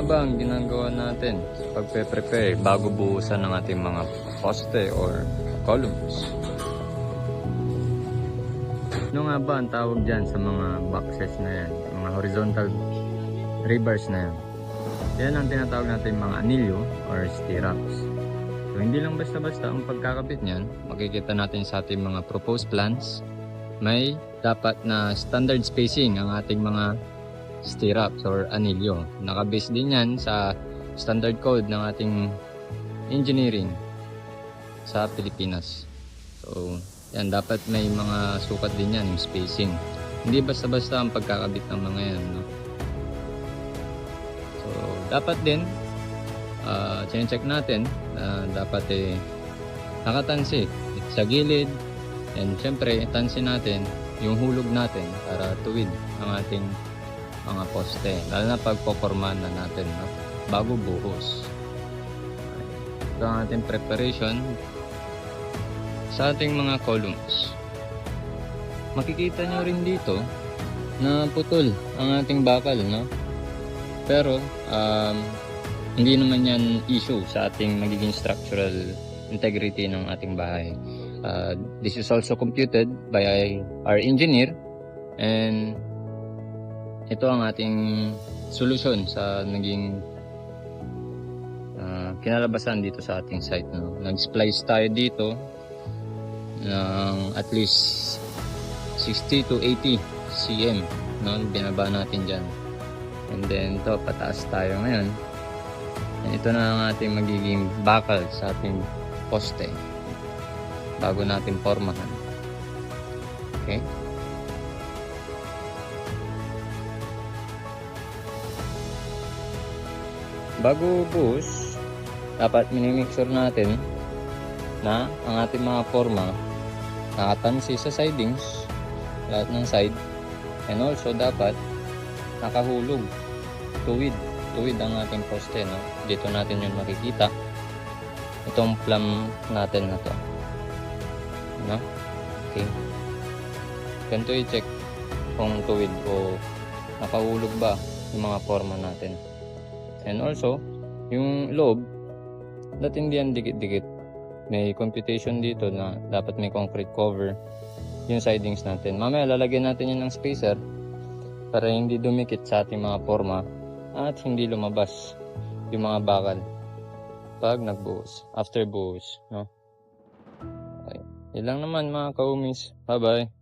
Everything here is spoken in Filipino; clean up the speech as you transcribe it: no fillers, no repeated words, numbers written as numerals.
nga ba ang ginagawa natin sa pagpe-prepare bago buhusan ng ating mga poste or columns? Ano nga ba ang tawag dyan sa mga boxes na yan? Mga horizontal rebars na yan. Yan ang tinatawag natin mga anilyo or stirrups. So hindi lang basta-basta ang pagkakabit niyan. Makikita natin sa ating mga proposed plans. May dapat na standard spacing ang ating mga stirrups or anilyo. Nakabase din yan sa standard code ng ating engineering sa Pilipinas. So yan, dapat may mga sukat din yan, yung spacing. Hindi basta-basta ang pagkakabit ng mga yan, no? So dapat din check natin na dapat nakatansi sa gilid, and syempre tansi natin yung hulog natin para tuwid ang ating mga poste, lalo na pagpopormahan na natin, no? Bago buhos. Ito ang ating preparation sa ating mga columns. Makikita nyo rin dito na putol ang ating bakal, no? Pero hindi naman yan issue sa ating magiging structural integrity ng ating bahay. This is also computed by our engineer, and ito ang ating solusyon sa naging kinalabasan dito sa ating site, no? Nag-splice tayo dito ng at least 60 to 80 cm, no? Binaba natin dyan, and then ito pataas tayo ngayon, and ito na ang ating magiging bakal sa ating poste bago natin pormahan. Okay, bago buhos, dapat minimake sure natin na ang ating mga forma nakatansi sa sidings, lahat ng side, and also dapat nakahulog, tuwid ang ating poste, no? Dito natin yun makikita, itong plumb natin na to, no? Okay, ganito i-check kung tuwid o nakahulog ba yung mga forma natin. And also yung loob, dapat hindi yan dikit-dikit. May computation dito na dapat may concrete cover yung sidings natin. Mamaya lalagyan natin yun ng spacer para hindi dumikit sa ating mga forma at hindi lumabas yung mga bakal pag nagbuhos, after buhos, no? Okay, yun lang naman mga kaumis. Bye bye.